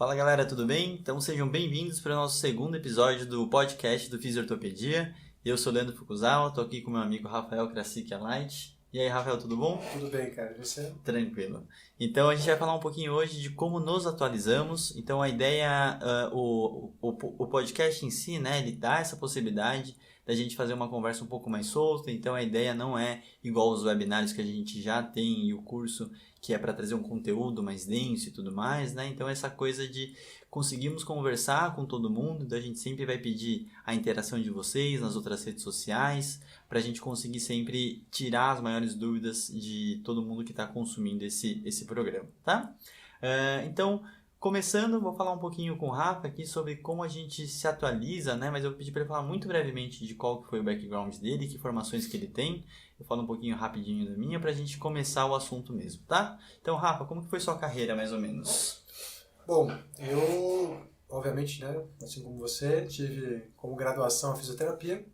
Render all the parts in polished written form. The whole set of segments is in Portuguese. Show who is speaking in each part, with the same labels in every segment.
Speaker 1: Fala galera, tudo bem? Então sejam bem-vindos para o nosso segundo episódio do podcast do Fisiortopedia. Eu sou Leandro Fukuzawa, estou aqui com meu amigo Rafael Krasik Light. E aí, Rafael, tudo bom?
Speaker 2: Tudo bem, cara. E você?
Speaker 1: Tranquilo. Então a gente vai falar um pouquinho hoje de como nos atualizamos. Então a ideia, o podcast em si, né, ele dá essa possibilidade da gente fazer uma conversa um pouco mais solta. Então a ideia não é igual os webinários que a gente já tem e o curso que é para trazer um conteúdo mais denso e tudo mais, né? Então essa coisa de conseguirmos conversar com todo mundo, então a gente sempre vai pedir a interação de vocês nas outras redes sociais, para a gente conseguir sempre tirar as maiores dúvidas de todo mundo que está consumindo esse programa, tá? Então, começando, vou falar um pouquinho com o Rafa aqui sobre como a gente se atualiza, né? Mas eu pedi para ele falar muito brevemente de qual foi o background dele, que formações que ele tem. Eu falo um pouquinho rapidinho da minha para a gente começar o assunto mesmo, tá? Então, Rafa, como que foi sua carreira, mais ou menos?
Speaker 2: Bom, eu, obviamente, né, assim como você, tive como graduação a fisioterapia.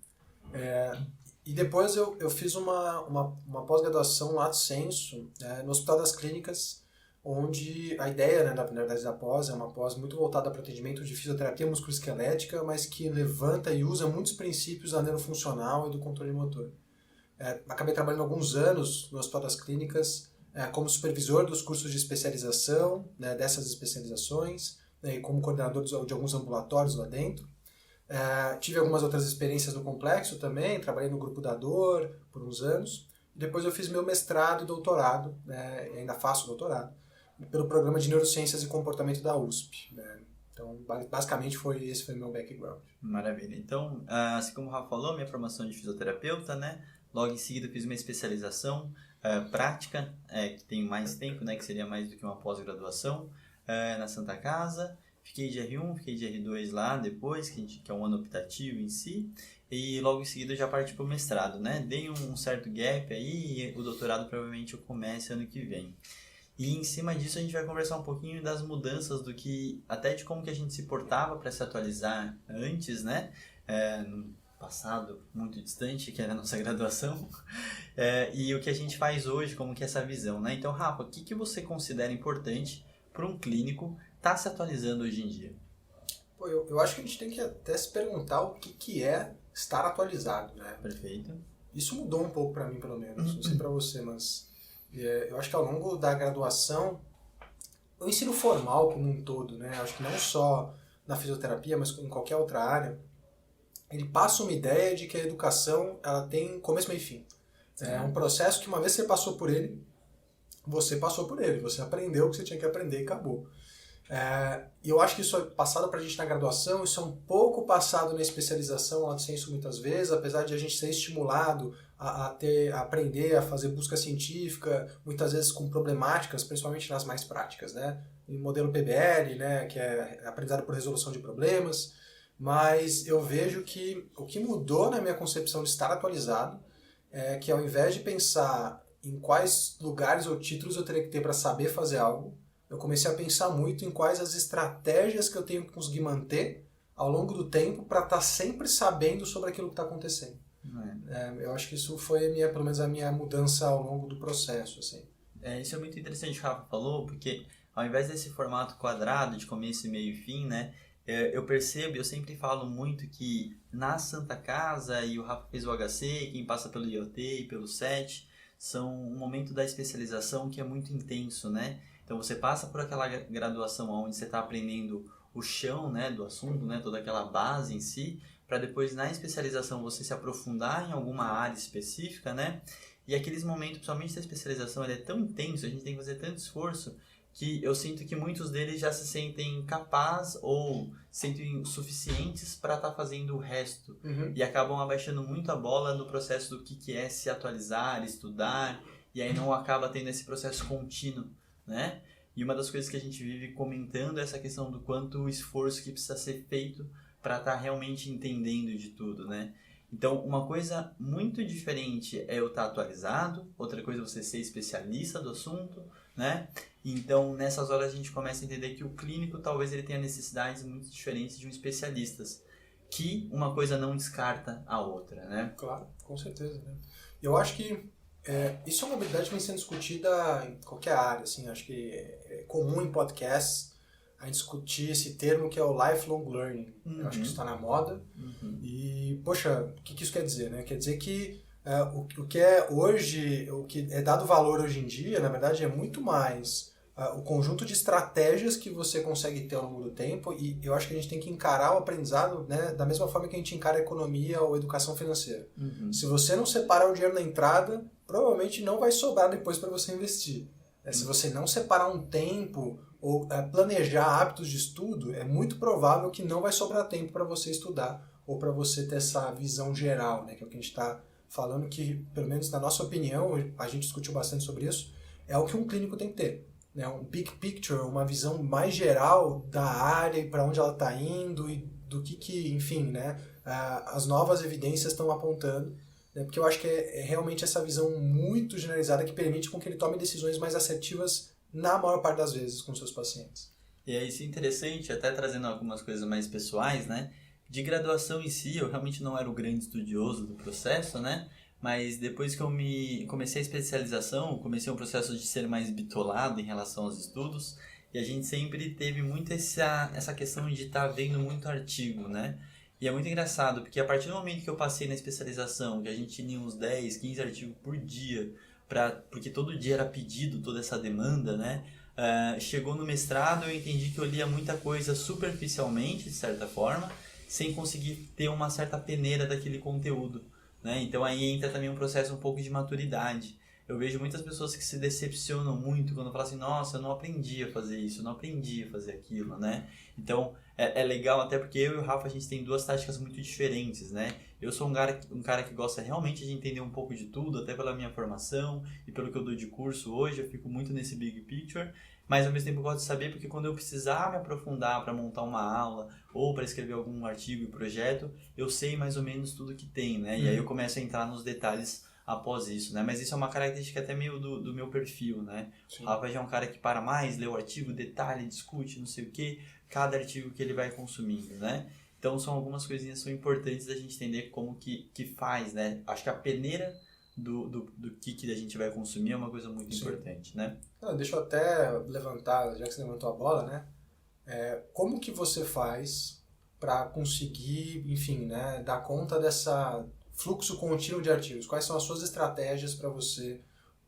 Speaker 2: E depois eu fiz uma pós-graduação lato sensu no Hospital das Clínicas, onde a ideia, né, na verdade, da pós é uma pós muito voltada para o atendimento de fisioterapia musculoesquelética, mas que levanta e usa muitos princípios da neurofuncional e do controle motor. Acabei trabalhando alguns anos no Hospital das Clínicas como supervisor dos cursos de especialização, né, dessas especializações, e como coordenador de alguns ambulatórios lá dentro. Tive algumas outras experiências no complexo também, trabalhei no grupo da dor por uns anos. Depois eu fiz meu mestrado e doutorado, né, e ainda faço doutorado, pelo programa de Neurociências e Comportamento da USP. Né. Então, basicamente, esse foi o meu background.
Speaker 1: Maravilha. Então, assim como o Rafa falou, minha formação de fisioterapeuta, né? Logo em seguida fiz uma especialização prática, que tem mais tempo, né? Que seria mais do que uma pós-graduação, na Santa Casa. Fiquei de R1, fiquei de R2 lá depois, que é um ano optativo em si. E logo em seguida eu já parti para o mestrado, né? Dei um certo gap aí e o doutorado provavelmente eu comece ano que vem. E em cima disso a gente vai conversar um pouquinho das mudanças até de como que a gente se portava para se atualizar antes, né? No passado muito distante, que era a nossa graduação, e o que a gente faz hoje, como que é essa visão, né? Então, Rafa, o que você considera importante para um clínico estar se atualizando hoje em dia?
Speaker 2: Pô, eu acho que a gente tem que até se perguntar o que é estar atualizado, né?
Speaker 1: Perfeito.
Speaker 2: Isso mudou um pouco para mim, pelo menos, não sei para você, mas eu acho que ao longo da graduação, o ensino formal como um todo, né? Acho que não só na fisioterapia, mas em qualquer outra área, ele passa uma ideia de que a educação ela tem começo, meio e fim. É um processo que uma vez que você passou por ele, você aprendeu o que você tinha que aprender e acabou. E eu acho que isso é passado pra gente na graduação, isso é um pouco passado na especialização lá do senso muitas vezes, apesar de a gente ser estimulado a aprender a fazer busca científica, muitas vezes com problemáticas, principalmente nas mais práticas, né? Em modelo PBL, né, que é aprendizado por resolução de problemas, mas eu vejo que o que mudou na minha concepção de estar atualizado é que ao invés de pensar em quais lugares ou títulos eu teria que ter para saber fazer algo, eu comecei a pensar muito em quais as estratégias que eu tenho que conseguir manter ao longo do tempo para estar sempre sabendo sobre aquilo que está acontecendo. Eu acho que isso foi pelo menos a minha mudança ao longo do processo. Assim.
Speaker 1: Isso é muito interessante o que o Rafa falou, porque ao invés desse formato quadrado de começo, meio e fim, né? Eu sempre falo muito que na Santa Casa, e o Rafa fez o HC, quem passa pelo IoT e pelo SET, são um momento da especialização que é muito intenso, né? Então você passa por aquela graduação onde você está aprendendo o chão, né, do assunto, né, toda aquela base em si, para depois na especialização você se aprofundar em alguma área específica, né? E aqueles momentos, principalmente da especialização, ele é tão intenso, a gente tem que fazer tanto esforço, que eu sinto que muitos deles já se sentem capazes ou sentem suficientes para estar fazendo o resto. E acabam abaixando muito a bola no processo do que é se atualizar, estudar, e aí não acaba tendo esse processo contínuo, né? E uma das coisas que a gente vive comentando é essa questão do quanto esforço que precisa ser feito para estar realmente entendendo de tudo, né? Então, uma coisa muito diferente é eu estar atualizado, outra coisa é você ser especialista do assunto, né? Então, nessas horas a gente começa a entender que o clínico talvez ele tenha necessidades muito diferentes de um especialista, que uma coisa não descarta a outra, né?
Speaker 2: Claro, com certeza. Né? Eu acho que isso é uma habilidade que vem sendo discutida em qualquer área, assim, acho que é comum em podcasts a discutir esse termo que é o lifelong learning. Eu acho que isso está na moda. E, poxa, o que isso quer dizer, né? Quer dizer que o que é hoje, o que é dado valor hoje em dia, na verdade, é muito mais o conjunto de estratégias que você consegue ter ao longo do tempo, e eu acho que a gente tem que encarar o aprendizado, né, da mesma forma que a gente encara a economia ou a educação financeira. Se você não separar o dinheiro na entrada, provavelmente não vai sobrar depois para você investir. Se você não separar um tempo ou planejar hábitos de estudo, é muito provável que não vai sobrar tempo para você estudar ou para você ter essa visão geral, né, que é o que a gente está falando, que, pelo menos na nossa opinião, a gente discutiu bastante sobre isso, é o que um clínico tem que ter. Né, um big picture, uma visão mais geral da área e para onde ela está indo e do que enfim, né, as novas evidências estão apontando, né, porque eu acho que é realmente essa visão muito generalizada que permite com que ele tome decisões mais assertivas na maior parte das vezes com seus pacientes.
Speaker 1: E é isso interessante, até trazendo algumas coisas mais pessoais, né, de graduação em si, eu realmente não era o grande estudioso do processo, né, mas depois que eu comecei a especialização, comecei um processo de ser mais bitolado em relação aos estudos, e a gente sempre teve muito essa questão de estar vendo muito artigo, né? E é muito engraçado, porque a partir do momento que eu passei na especialização, que a gente tinha uns 10, 15 artigos por dia, porque todo dia era pedido toda essa demanda, né? Chegou no mestrado, eu entendi que eu lia muita coisa superficialmente, de certa forma, sem conseguir ter uma certa peneira daquele conteúdo. Né? Então aí entra também um processo um pouco de maturidade. Eu vejo muitas pessoas que se decepcionam muito quando falam assim, nossa, eu não aprendi a fazer isso, eu não aprendi a fazer aquilo, né? Então é legal até porque eu e o Rafa a gente tem duas táticas muito diferentes, né? Eu sou um cara que gosta realmente de entender um pouco de tudo, até pela minha formação e pelo que eu dou de curso hoje, eu fico muito nesse big picture. Mas ao mesmo tempo eu gosto de saber porque quando eu precisar me aprofundar para montar uma aula ou para escrever algum artigo e projeto, eu sei mais ou menos tudo que tem, né? E aí eu começo a entrar nos detalhes após isso, né? Mas isso é uma característica até meio do meu perfil, né? Sim. O Rafa já é um cara que para mais, lê o artigo, detalhe, discute, não sei o que, cada artigo que ele vai consumindo, né? Então são algumas coisinhas que são importantes da gente entender como que faz, né? Acho que a peneira do que a gente vai consumir é uma coisa muito importante, né?
Speaker 2: Deixa eu até levantar, já que você levantou a bola, né? Como que você faz para conseguir, enfim, né, dar conta dessa fluxo contínuo de artigos? Quais são as suas estratégias para você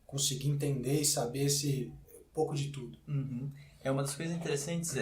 Speaker 2: conseguir entender e saber esse pouco de tudo?
Speaker 1: É uma das coisas interessantes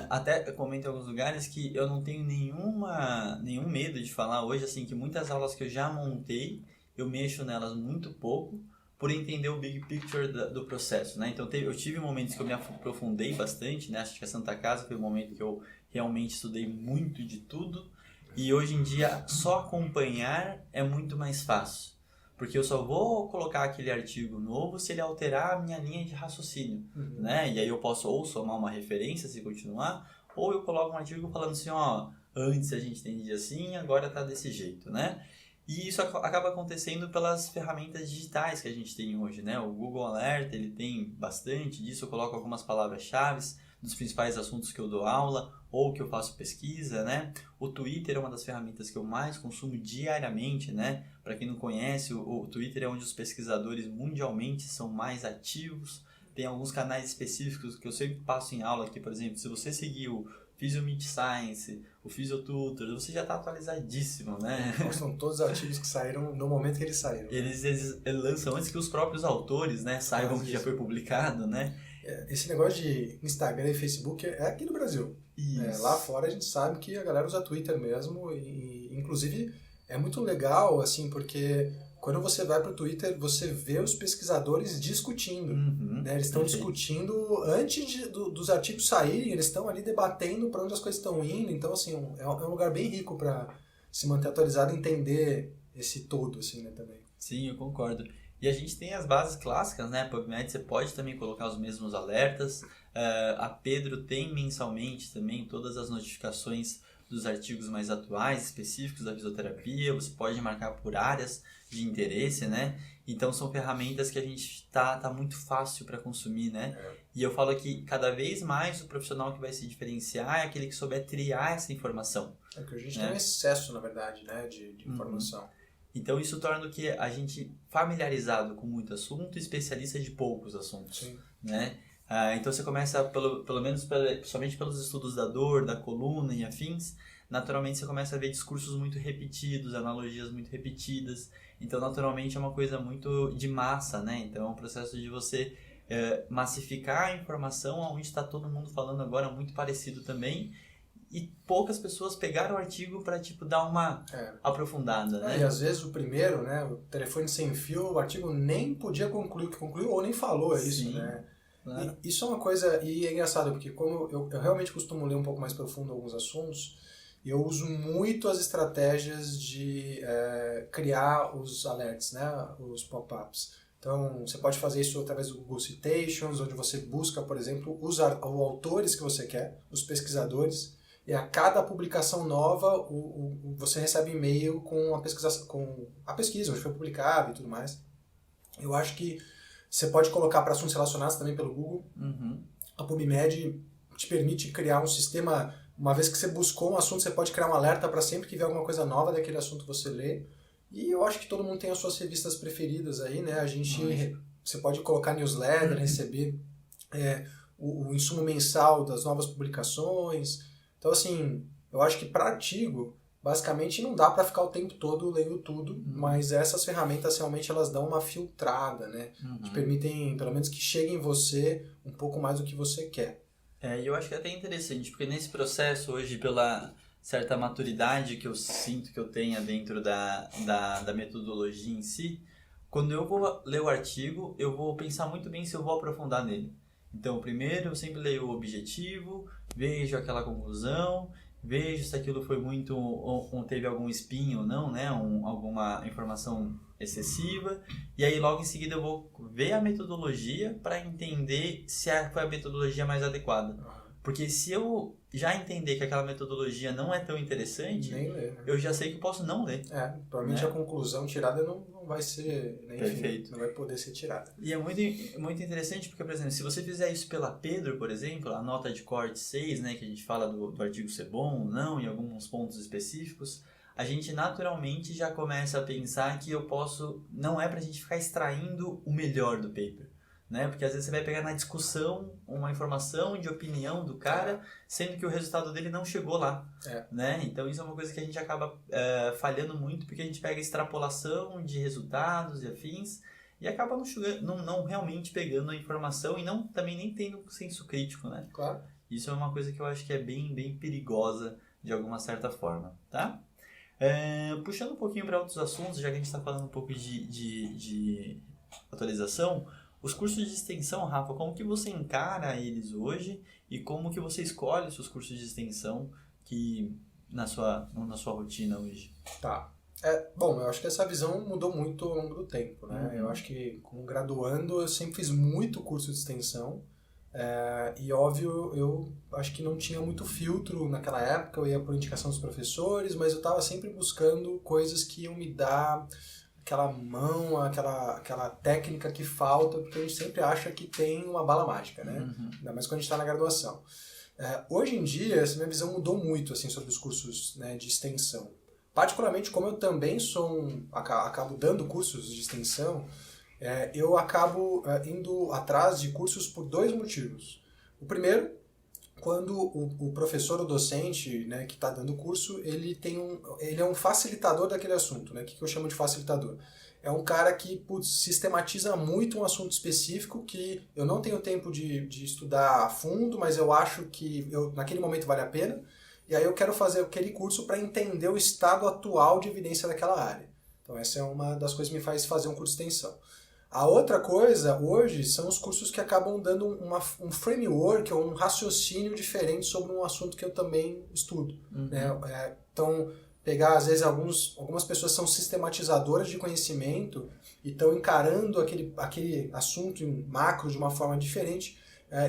Speaker 1: até eu comento em alguns lugares que eu não tenho nenhum medo de falar hoje, assim, que muitas aulas que eu já montei, eu mexo nelas muito pouco, por entender o big picture do processo, né? Então eu tive momentos que eu me aprofundei bastante, né? Acho que a Santa Casa foi o momento que eu realmente estudei muito de tudo, e hoje em dia só acompanhar é muito mais fácil, porque eu só vou colocar aquele artigo novo se ele alterar a minha linha de raciocínio, né? E aí eu posso ou somar uma referência se continuar, ou eu coloco um artigo falando assim, ó, antes a gente entendia assim, agora tá desse jeito, né? E isso acaba acontecendo pelas ferramentas digitais que a gente tem hoje, né? O Google Alert, ele tem bastante disso, eu coloco algumas palavras-chave dos principais assuntos que eu dou aula ou que eu faço pesquisa, né? O Twitter é uma das ferramentas que eu mais consumo diariamente, né? Para quem não conhece, o Twitter é onde os pesquisadores mundialmente são mais ativos. Tem alguns canais específicos que eu sempre passo em aula aqui, por exemplo, se você seguir o Physiomed Science, o Physiotutor, você já está atualizadíssimo, né?
Speaker 2: São todos os artigos que saíram no momento que eles saíram.
Speaker 1: Eles lançam antes que os próprios autores, né, saibam que já foi publicado, né?
Speaker 2: Esse negócio de Instagram e Facebook é aqui no Brasil. Lá fora a gente sabe que a galera usa Twitter mesmo e inclusive é muito legal, assim, porque quando você vai para o Twitter, você vê os pesquisadores discutindo. Né? Eles estão discutindo antes dos artigos saírem, eles estão ali debatendo para onde as coisas estão indo. Então, assim, é um lugar bem rico para se manter atualizado e entender esse todo, assim, né, também.
Speaker 1: Sim, eu concordo. E a gente tem as bases clássicas, né? PubMed, você pode também colocar os mesmos alertas. A Pedro tem mensalmente também todas as notificações dos artigos mais atuais, específicos da fisioterapia. Você pode marcar por áreas de interesse, né? Então são ferramentas que a gente tá muito fácil para consumir, né? E eu falo que cada vez mais o profissional que vai se diferenciar é aquele que souber triar essa informação.
Speaker 2: Que a gente tem um excesso, na verdade, né, de informação.
Speaker 1: Então isso torna que a gente familiarizado com muito assunto e especialista de poucos assuntos, né? Então você começa, pelo menos, somente pelos estudos da dor, da coluna e afins, naturalmente você começa a ver discursos muito repetidos, analogias muito repetidas. Então, naturalmente, é uma coisa muito de massa, né? Então, é um processo de você massificar a informação, onde está todo mundo falando agora muito parecido também. E poucas pessoas pegaram o artigo para tipo dar uma aprofundada, né?
Speaker 2: E às vezes o primeiro, né, o telefone sem fio, o artigo nem podia concluir o que concluiu ou nem falou isso, né? Claro. E isso é uma coisa, e é engraçado, porque como eu realmente costumo ler um pouco mais profundo alguns assuntos, eu uso muito as estratégias de criar os alerts, né, os pop-ups. Então, você pode fazer isso através do Google Citations, onde você busca, por exemplo, os autores que você quer, os pesquisadores, e a cada publicação nova você recebe e-mail com a pesquisa, onde foi publicado e tudo mais. Eu acho que você pode colocar para assuntos relacionados também pelo Google.
Speaker 1: Uhum.
Speaker 2: A PubMed te permite criar um sistema, uma vez que você buscou um assunto, você pode criar um alerta para sempre que vier alguma coisa nova daquele assunto você lê. E eu acho que todo mundo tem as suas revistas preferidas aí, né? Você pode colocar newsletter, receber o insumo mensal das novas publicações. Então, assim, eu acho que para artigo, basicamente não dá para ficar o tempo todo lendo tudo, mas essas ferramentas realmente elas dão uma filtrada, né? Te permitem, pelo menos, que chegue em você um pouco mais do que você quer.
Speaker 1: E eu acho que é até interessante, porque nesse processo hoje, pela certa maturidade que eu sinto que eu tenha dentro da metodologia em si, quando eu vou ler o artigo, eu vou pensar muito bem se eu vou aprofundar nele. Então, primeiro eu sempre leio o objetivo, vejo aquela conclusão, vejo se aquilo foi muito ou teve algum espinho ou não, né? Alguma informação excessiva. E aí logo em seguida eu vou ver a metodologia para entender se foi a metodologia mais adequada. Porque se eu já entender que aquela metodologia não é tão interessante,
Speaker 2: nem ler, né?
Speaker 1: Eu já sei que eu posso não ler.
Speaker 2: Provavelmente, né? A conclusão tirada não vai ser, né?
Speaker 1: Perfeito.
Speaker 2: Não vai poder ser tirada.
Speaker 1: E é muito interessante porque, por exemplo, se você fizer isso pela Pedro, por exemplo, a nota de corte 6, né, que a gente fala do artigo ser bom ou não, em alguns pontos específicos, a gente naturalmente já começa a pensar que eu posso... Não é pra gente ficar extraindo o melhor do paper, né? Porque às vezes você vai pegar na discussão uma informação de opinião do cara, sendo que o resultado dele não chegou lá, né? Então isso é uma coisa que a gente acaba falhando muito, porque a gente pega extrapolação de resultados e afins e acaba não realmente pegando a informação e também nem tendo senso crítico, né?
Speaker 2: Claro.
Speaker 1: Isso é uma coisa que eu acho que é bem, bem perigosa de alguma certa forma, tá? Puxando um pouquinho para outros assuntos, já que a gente está falando um pouco de atualização, os cursos de extensão, Rafa, como que você encara eles hoje e como que você escolhe os seus cursos de extensão na sua rotina hoje?
Speaker 2: Tá. Bom, eu acho que essa visão mudou muito ao longo do tempo, né? Eu acho que, como graduando, eu sempre fiz muito curso de extensão e, óbvio, eu acho que não tinha muito filtro naquela época, eu ia por indicação dos professores, mas eu estava sempre buscando coisas que iam me dar aquela mão, aquela técnica que falta, porque a gente sempre acha que tem uma bala mágica, né? Ainda mais quando a gente está na graduação. Hoje em dia, essa minha visão mudou muito assim, sobre os cursos, né, de extensão. Particularmente, como eu também acabo dando cursos de extensão, eu acabo indo atrás de cursos por dois motivos. O primeiro, quando o professor ou docente, né, que está dando o curso, ele é um facilitador daquele assunto. Né? O que eu chamo de facilitador? É um cara que sistematiza muito um assunto específico que eu não tenho tempo de estudar a fundo, mas eu acho que naquele momento vale a pena. E aí eu quero fazer aquele curso para entender o estado atual de evidência daquela área. Então essa é uma das coisas que me faz fazer um curso de extensão. A outra coisa, hoje, são os cursos que acabam dando um framework ou um raciocínio diferente sobre um assunto que eu também estudo. Né? Então, pegar, às vezes, algumas pessoas são sistematizadoras de conhecimento e estão encarando aquele assunto em macro de uma forma diferente.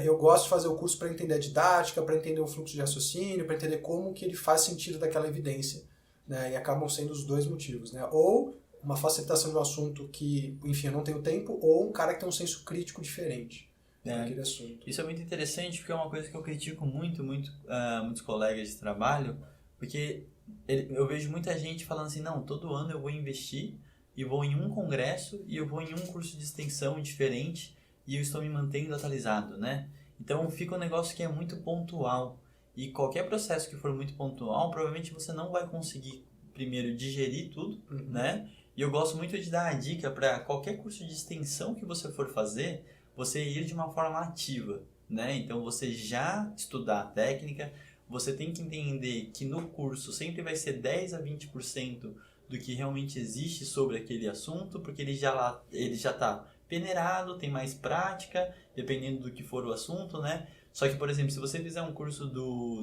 Speaker 2: Eu gosto de fazer o curso para entender a didática, para entender o fluxo de raciocínio, para entender como que ele faz sentido daquela evidência. Né? E acabam sendo os dois motivos. Né? Ou uma facilitação de um assunto que, enfim, eu não tenho tempo, ou um cara que tem um senso crítico diferente naquele assunto.
Speaker 1: Isso é muito interessante, porque é uma coisa que eu critico muitos colegas de trabalho, porque eu vejo muita gente falando assim, não, todo ano eu vou investir e vou em um congresso e eu vou em um curso de extensão diferente, e eu estou me mantendo atualizado, né? Então fica um negócio que é muito pontual. E qualquer processo que for muito pontual, provavelmente você não vai conseguir, primeiro, digerir tudo, né? E eu gosto muito de dar a dica para qualquer curso de extensão que você for fazer, você ir de uma forma ativa, né? Então você já estudar a técnica, você tem que entender que no curso sempre vai ser 10 a 20% do que realmente existe sobre aquele assunto, porque ele já está peneirado, tem mais prática, dependendo do que for o assunto, né? Só que, por exemplo, se você fizer um curso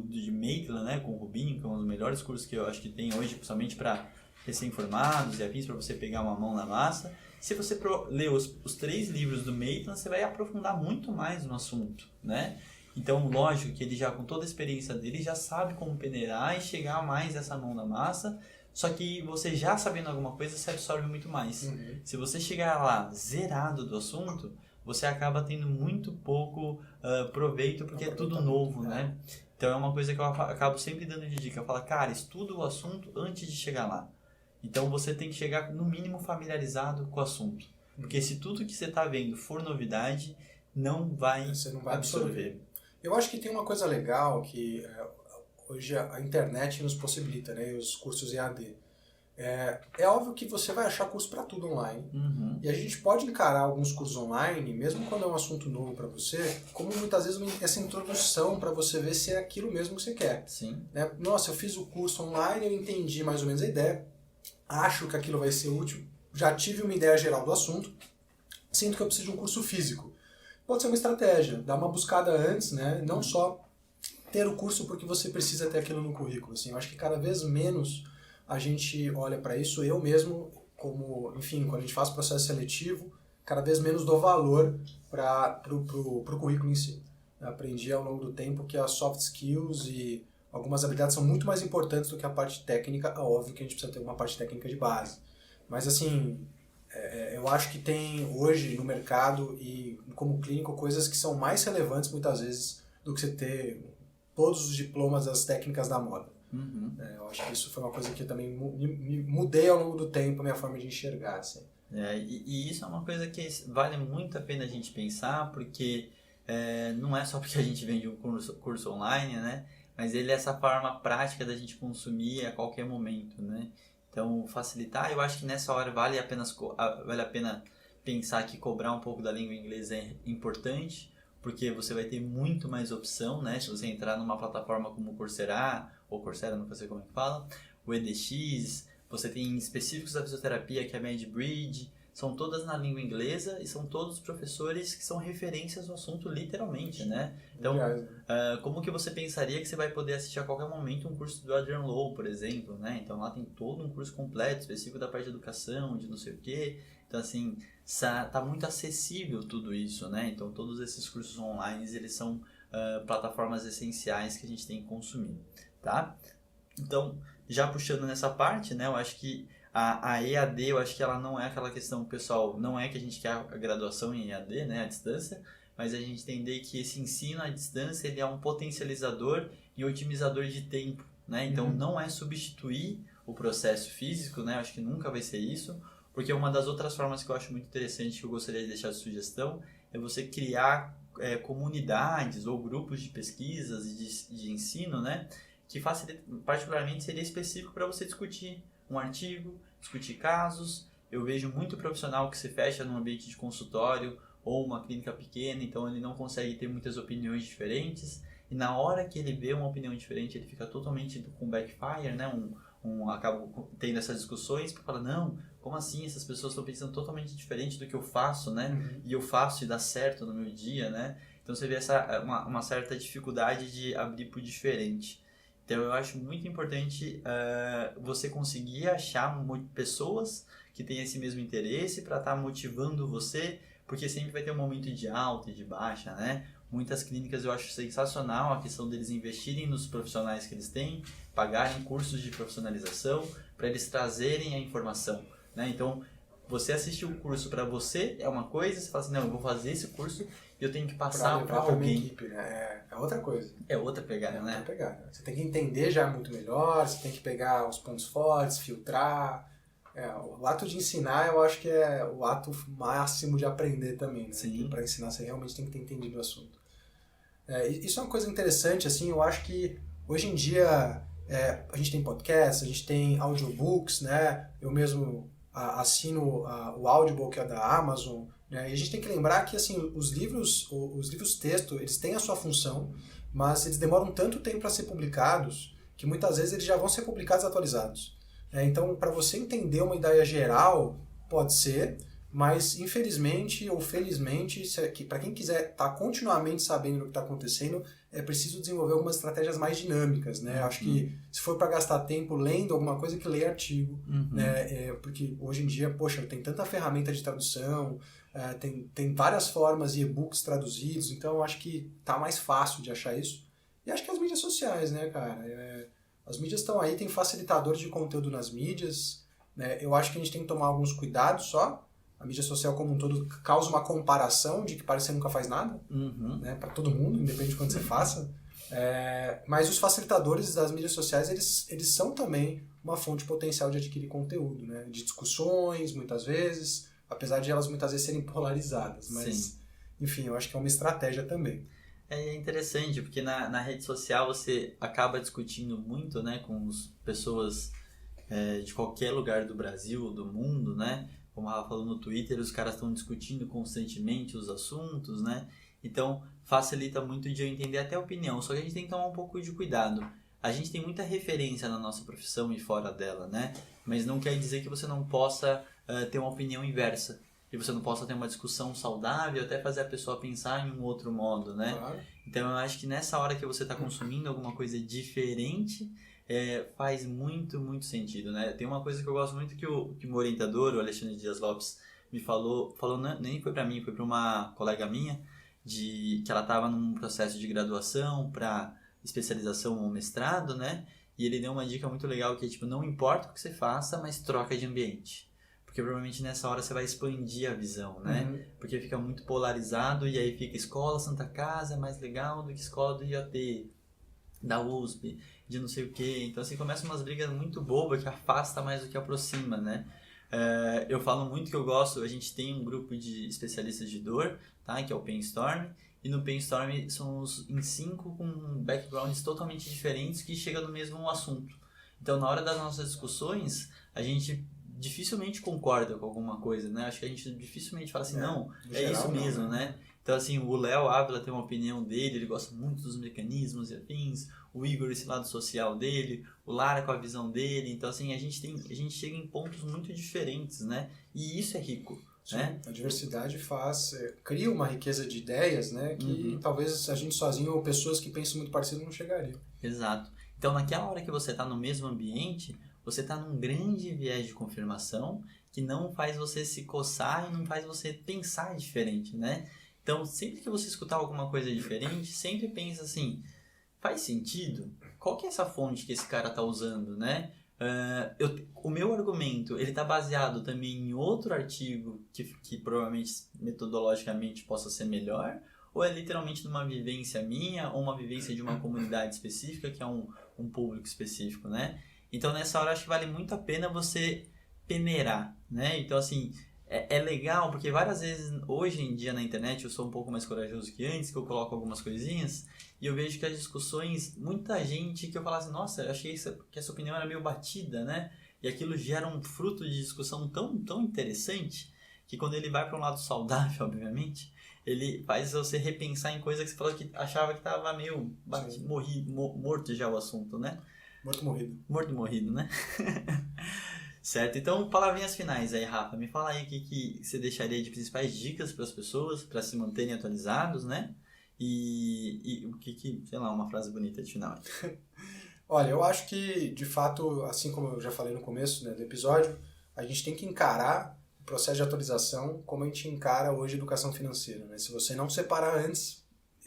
Speaker 1: de Maitland, né, com o Rubinho, que é um dos melhores cursos que eu acho que tem hoje, principalmente para recém-formados e afins, para você pegar uma mão na massa, se você ler os 3 livros do Maitland, você vai aprofundar muito mais no assunto, né? Então, lógico que ele já, com toda a experiência dele, já sabe como peneirar e chegar mais essa mão na massa, só que você já sabendo alguma coisa, você absorve muito mais. Se você chegar lá zerado do assunto, você acaba tendo muito pouco proveito, porque é tudo novo, né? Então é uma coisa que eu acabo sempre dando de dica. Eu falo, cara, estuda o assunto antes de chegar lá. Então você tem que chegar no mínimo familiarizado com o assunto. Porque se tudo que você está vendo for novidade, você não vai absorver.
Speaker 2: Eu acho que tem uma coisa legal que hoje a internet nos possibilita, né? E os cursos EAD. É óbvio que você vai achar curso para tudo online. E a gente pode encarar alguns cursos online, mesmo quando é um assunto novo para você, como muitas vezes essa introdução para você ver se é aquilo mesmo que você quer.
Speaker 1: Sim.
Speaker 2: Né? Nossa, eu fiz o curso online, eu entendi mais ou menos a ideia, acho que aquilo vai ser útil, já tive uma ideia geral do assunto, sinto que eu preciso de um curso físico. Pode ser uma estratégia, dar uma buscada antes, né? Não só ter o curso porque você precisa ter aquilo no currículo. Assim, eu acho que cada vez menos a gente olha para isso, eu mesmo, enfim, quando a gente faz processo seletivo, cada vez menos dou valor para o currículo em si. Eu aprendi ao longo do tempo que as soft skills e algumas habilidades são muito mais importantes do que a parte técnica. É óbvio que a gente precisa ter uma parte técnica de base. Mas, assim, eu acho que tem hoje no mercado e como clínico coisas que são mais relevantes muitas vezes do que você ter todos os diplomas das técnicas da moda. Eu acho que isso foi uma coisa que eu também mudei ao longo do tempo a minha forma de enxergar. Assim.
Speaker 1: E isso é uma coisa que vale muito a pena a gente pensar, porque não é só porque a gente vende um curso online, né? Mas ele é essa forma prática da gente consumir a qualquer momento, né? Então, facilitar, eu acho que nessa hora vale a pena pensar que cobrar um pouco da língua inglesa é importante, porque você vai ter muito mais opção, né? Se você entrar numa plataforma como o Coursera, ou Coursera, não sei como é que fala, o EDX, você tem específicos da fisioterapia, que é a MedBridge, são todas na língua inglesa e são todos professores que são referências no assunto literalmente, né? Então, como que você pensaria que você vai poder assistir a qualquer momento um curso do Adrian Lowe, por exemplo, né? Então lá tem todo um curso completo, específico da parte de educação, de não sei o quê. Então, assim, tá muito acessível tudo isso, né? Então, todos esses cursos online, eles são plataformas essenciais que a gente tem que consumir, tá? Então, já puxando nessa parte, né? Eu acho que a EAD, eu acho que ela não é aquela questão, pessoal, não é que a gente quer a graduação em EAD, né, à distância, mas a gente entender que esse ensino à distância, ele é um potencializador e otimizador de tempo, né? Então, não é substituir o processo físico, né? Eu acho que nunca vai ser isso, porque uma das outras formas que eu acho muito interessante, que eu gostaria de deixar de sugestão, é você criar comunidades ou grupos de pesquisas e de ensino, né? Que particularmente seria específico para você discutir um artigo, discutir casos. Eu vejo muito profissional que se fecha num ambiente de consultório ou uma clínica pequena, então ele não consegue ter muitas opiniões diferentes, e na hora que ele vê uma opinião diferente, ele fica totalmente com backfire, né? Acaba tendo essas discussões, porque fala, não, como assim? Essas pessoas estão pensando totalmente diferente do que eu faço, né? E eu faço e dá certo no meu dia, né? Então você vê uma certa dificuldade de abrir para o diferente. Então eu acho muito importante você conseguir achar pessoas que têm esse mesmo interesse para estar motivando você, porque sempre vai ter um momento de alta e de baixa, né? Muitas clínicas eu acho sensacional a questão deles investirem nos profissionais que eles têm, pagarem cursos de profissionalização para eles trazerem a informação, né? Então, você assistir o curso para você é uma coisa, você fala assim, não, eu vou fazer esse curso e eu tenho que passar para alguém.
Speaker 2: Equipe, né? É outra coisa.
Speaker 1: É outra pegada, né?
Speaker 2: Outra pegada. Você tem que entender já muito melhor, você tem que pegar os pontos fortes, filtrar. O ato de ensinar, eu acho que é o ato máximo de aprender também, né?
Speaker 1: Sim.
Speaker 2: Para ensinar, você realmente tem que ter entendido o assunto. Isso é uma coisa interessante, assim, eu acho que hoje em dia a gente tem podcasts, a gente tem audiobooks, né? Eu mesmo assino o Audible, que é da Amazon, né? E a gente tem que lembrar que, assim, os livros texto, eles têm a sua função, mas eles demoram tanto tempo para ser publicados que muitas vezes eles já vão ser publicados atualizados. Então, para você entender uma ideia geral, pode ser, mas infelizmente ou felizmente, para quem quiser estar continuamente sabendo o que está acontecendo, é preciso desenvolver algumas estratégias mais dinâmicas, né? Acho que se for para gastar tempo lendo alguma coisa, que leia artigo, né? Porque hoje em dia, poxa, tem tanta ferramenta de tradução, tem várias formas e e-books traduzidos, então eu acho que tá mais fácil de achar isso. E acho que as mídias sociais, né, cara? As mídias estão aí, tem facilitadores de conteúdo nas mídias, né? Eu acho que a gente tem que tomar alguns cuidados só. A mídia social como um todo causa uma comparação de que parece que você nunca faz nada, né, para todo mundo, independente de quando você faça. Mas os facilitadores das mídias sociais, eles são também uma fonte potencial de adquirir conteúdo, né, de discussões, muitas vezes, apesar de elas muitas vezes serem polarizadas. Mas, sim, enfim, eu acho que é uma estratégia também.
Speaker 1: É interessante, porque na rede social você acaba discutindo muito, né, com pessoas de qualquer lugar do Brasil, do mundo, né? Como a Rafa falou no Twitter, os caras estão discutindo constantemente os assuntos, né? Então, facilita muito de eu entender até a opinião. Só que a gente tem que tomar um pouco de cuidado. A gente tem muita referência na nossa profissão e fora dela, né? Mas não quer dizer que você não possa ter uma opinião inversa. Que você não possa ter uma discussão saudável, até fazer a pessoa pensar em um outro modo, né?
Speaker 2: Claro.
Speaker 1: Então, eu acho que nessa hora que você está consumindo alguma coisa diferente, faz muito, muito sentido, né? Tem uma coisa que eu gosto muito que o meu orientador, o Alexandre Dias Lopes, me falou nem foi para mim, foi para uma colega minha, que ela estava num processo de graduação para especialização ou mestrado, né? E ele deu uma dica muito legal que é, tipo, não importa o que você faça, mas troca de ambiente. Porque provavelmente nessa hora você vai expandir a visão, né? Porque fica muito polarizado e aí fica escola Santa Casa é mais legal do que escola do IAT, da USP, de não sei o que. Então assim, começam umas brigas muito bobas que afasta mais do que aproxima, né? Eu falo muito que eu gosto, a gente tem um grupo de especialistas de dor, tá? Que é o Painstorm, e no Painstorm somos em 5 com backgrounds totalmente diferentes que chegam no mesmo assunto. Então na hora das nossas discussões, a gente dificilmente concorda com alguma coisa, né? Acho que a gente dificilmente fala assim, não, é isso mesmo, né? Então, assim, o Léo Ávila tem uma opinião dele, ele gosta muito dos mecanismos e afins, o Igor, esse lado social dele, o Lara com a visão dele. Então, assim, a gente chega em pontos muito diferentes, né? E isso é rico,
Speaker 2: sim,
Speaker 1: né?
Speaker 2: A diversidade cria uma riqueza de ideias, né? Que talvez a gente sozinho ou pessoas que pensam muito parecido não chegariam.
Speaker 1: Exato. Então, naquela hora que você está no mesmo ambiente, você está num grande viés de confirmação que não faz você se coçar e não faz você pensar diferente, né? Então, sempre que você escutar alguma coisa diferente, sempre pensa assim, faz sentido? Qual que é essa fonte que esse cara está usando, né? O meu argumento, ele está baseado também em outro artigo que provavelmente metodologicamente possa ser melhor, ou é literalmente numa vivência minha ou uma vivência de uma comunidade específica que é um público específico, né? Então, nessa hora, acho que vale muito a pena você peneirar, né? Então, assim, é legal, porque várias vezes, hoje em dia na internet, eu sou um pouco mais corajoso que antes, que eu coloco algumas coisinhas, e eu vejo que as discussões, muita gente que eu falo assim, nossa, eu achei que essa opinião era meio batida, né? E aquilo gera um fruto de discussão tão, tão interessante, que quando ele vai para um lado saudável, obviamente, ele faz você repensar em coisas que você falou que achava que estava meio morto já o assunto, né? Morto morrido, né? Certo, então palavrinhas finais aí, Rafa. Me fala aí o que você deixaria de principais dicas para as pessoas, para se manterem atualizados, né? E o que, sei lá, uma frase bonita de final.
Speaker 2: Olha, eu acho que, de fato, assim como eu já falei no começo, né, do episódio, a gente tem que encarar o processo de atualização como a gente encara hoje a educação financeira, né? Se você não separar antes,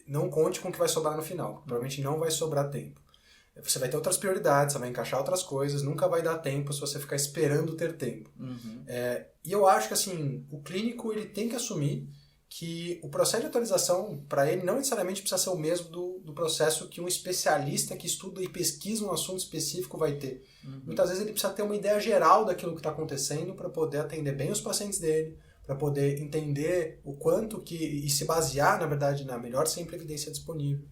Speaker 2: não conte com o que vai sobrar no final. Provavelmente não vai sobrar tempo. Você vai ter outras prioridades, você vai encaixar outras coisas, nunca vai dar tempo se você ficar esperando ter tempo. E eu acho que assim, o clínico ele tem que assumir que o processo de atualização, para ele, não necessariamente precisa ser o mesmo do processo que um especialista que estuda e pesquisa um assunto específico vai ter. Muitas vezes ele precisa ter uma ideia geral daquilo que está acontecendo para poder atender bem os pacientes dele, para poder entender o quanto que, e se basear, na verdade, na melhor sempre evidência disponível.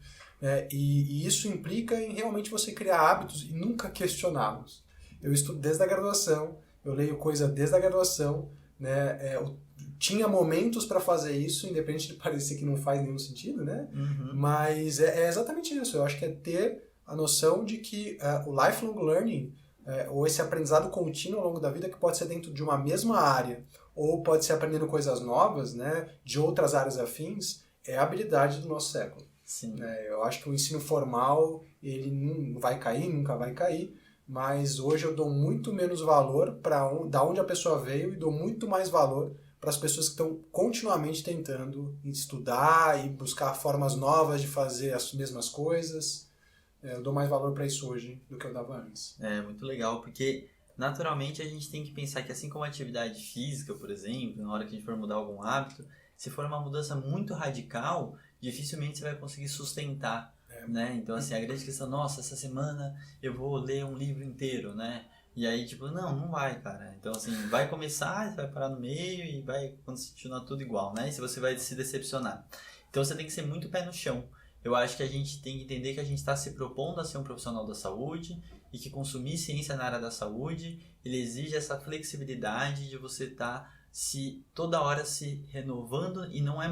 Speaker 2: E isso implica em realmente você criar hábitos e nunca questioná-los. Eu estudo desde a graduação, eu leio coisa desde a graduação, né? Eu tinha momentos para fazer isso, independente de parecer que não faz nenhum sentido, né? Mas é exatamente isso. Eu acho que é ter a noção de que o lifelong learning, ou esse aprendizado contínuo ao longo da vida, que pode ser dentro de uma mesma área, ou pode ser aprendendo coisas novas, né, de outras áreas afins, é a habilidade do nosso século.
Speaker 1: Sim.
Speaker 2: Eu acho que o ensino formal, ele não vai cair, nunca vai cair, mas hoje eu dou muito menos valor para da onde a pessoa veio e dou muito mais valor para as pessoas que estão continuamente tentando estudar e buscar formas novas de fazer as mesmas coisas. Eu dou mais valor para isso hoje do que eu dava antes.
Speaker 1: É muito legal, porque naturalmente a gente tem que pensar que assim como a atividade física, por exemplo, na hora que a gente for mudar algum hábito, se for uma mudança muito radical, dificilmente você vai conseguir sustentar, né? Então, assim, a grande questão, nossa, essa semana eu vou ler um livro inteiro, né? E aí, tipo, não vai, cara. Então, assim, vai começar, você vai parar no meio e vai continuar tudo igual, né? E se você vai se decepcionar. Então, você tem que ser muito pé no chão. Eu acho que a gente tem que entender que a gente está se propondo a ser um profissional da saúde e que consumir ciência na área da saúde, ele exige essa flexibilidade de você estar toda hora se renovando, e não é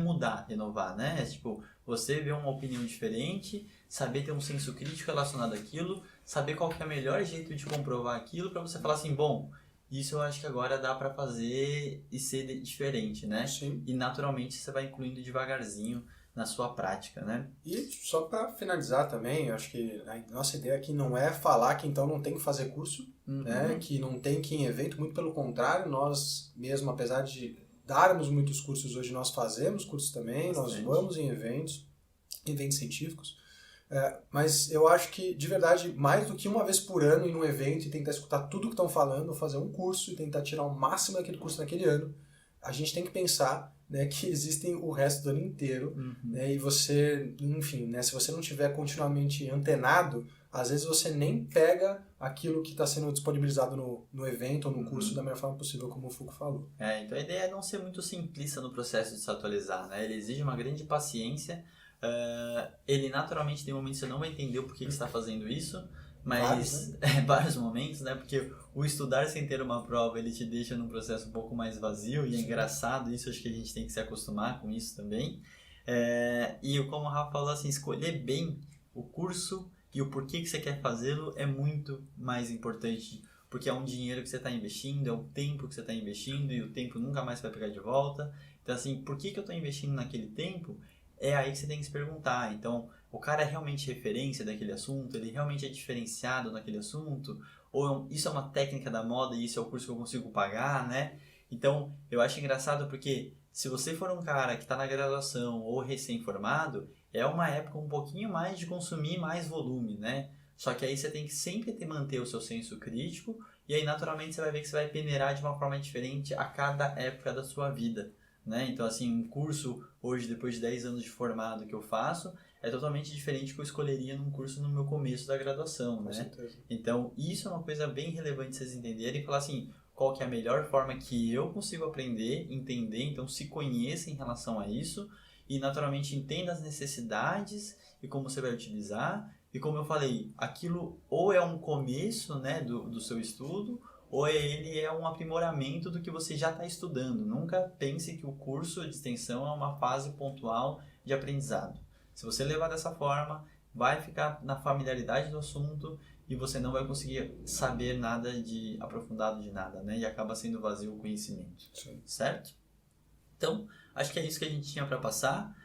Speaker 1: renovar, né? É tipo, você ver uma opinião diferente, saber ter um senso crítico relacionado àquilo, saber qual que é o melhor jeito de comprovar aquilo para você falar assim, bom, isso eu acho que agora dá para fazer e ser diferente, né?
Speaker 2: Sim.
Speaker 1: E naturalmente você vai incluindo devagarzinho na sua prática, né?
Speaker 2: E só para finalizar também, eu acho que a nossa ideia aqui não é falar que então não tem que fazer curso, né? Que não tem que ir em evento, muito pelo contrário, nós mesmo, apesar de darmos muitos cursos hoje, nós fazemos cursos também,
Speaker 1: Bastante.
Speaker 2: nós vamos em eventos científicos, mas eu acho que, de verdade, mais do que uma vez por ano ir num evento e tentar escutar tudo que estão falando, fazer um curso e tentar tirar o máximo daquele curso naquele ano, a gente tem que pensar, né, que existem o resto do ano inteiro, né, e você, enfim, né, se você não estiver continuamente antenado, às vezes você nem pega aquilo que está sendo disponibilizado no evento ou no curso da melhor forma possível, como o Foucault falou.
Speaker 1: Então a ideia é não ser muito simplista no processo de se atualizar, né? Ele exige uma grande paciência, ele naturalmente tem momentos que você não vai entender o porquê que você está fazendo isso, mas vários momentos, né? Porque o estudar sem ter uma prova, ele te deixa num processo um pouco mais vazio, e é engraçado isso, acho que a gente tem que se acostumar com isso também. E como o Rafa falou, assim, escolher bem o curso e o porquê que você quer fazê-lo é muito mais importante, porque é um dinheiro que você está investindo, é um tempo que você está investindo, e o tempo nunca mais vai pegar de volta. Então, assim, por que eu estou investindo naquele tempo? É aí que você tem que se perguntar. Então, o cara é realmente referência daquele assunto? Ele realmente é diferenciado naquele assunto? Ou isso é uma técnica da moda e isso é o curso que eu consigo pagar, né? Então, eu acho engraçado porque se você for um cara que está na graduação ou recém-formado, é uma época um pouquinho mais de consumir mais volume, né? Só que aí você tem que sempre manter o seu senso crítico, e aí naturalmente você vai ver que você vai peneirar de uma forma diferente a cada época da sua vida, né? Então, assim, um curso hoje, depois de 10 anos de formado que eu faço, é totalmente diferente do que eu escolheria num curso no meu começo da graduação, né?
Speaker 2: Com certeza.
Speaker 1: Então, isso é uma coisa bem relevante vocês entenderem e falar assim, qual que é a melhor forma que eu consigo aprender, entender, então se conheça em relação a isso, e naturalmente entenda as necessidades e como você vai utilizar. E como eu falei, aquilo ou é um começo, né, do seu estudo, ou ele é um aprimoramento do que você já está estudando. Nunca pense que o curso de extensão é uma fase pontual de aprendizado. Se você levar dessa forma, vai ficar na familiaridade do assunto e você não vai conseguir saber nada de aprofundado de nada, né? E acaba sendo vazio o conhecimento.
Speaker 2: Sim.
Speaker 1: Certo? Então, acho que é isso que a gente tinha para passar.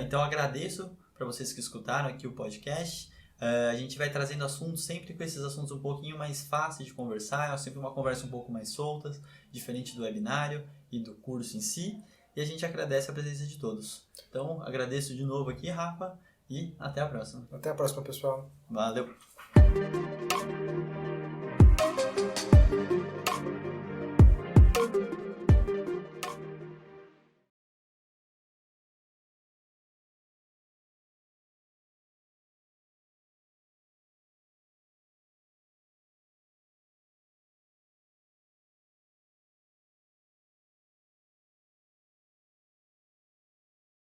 Speaker 1: Então, agradeço para vocês que escutaram aqui o podcast. A gente vai trazendo assuntos, sempre com esses assuntos um pouquinho mais fáceis de conversar, é sempre uma conversa um pouco mais solta, diferente do webinário e do curso em si. E a gente agradece a presença de todos. Então, agradeço de novo aqui, Rafa, e até a próxima.
Speaker 2: Até a próxima, pessoal.
Speaker 1: Valeu!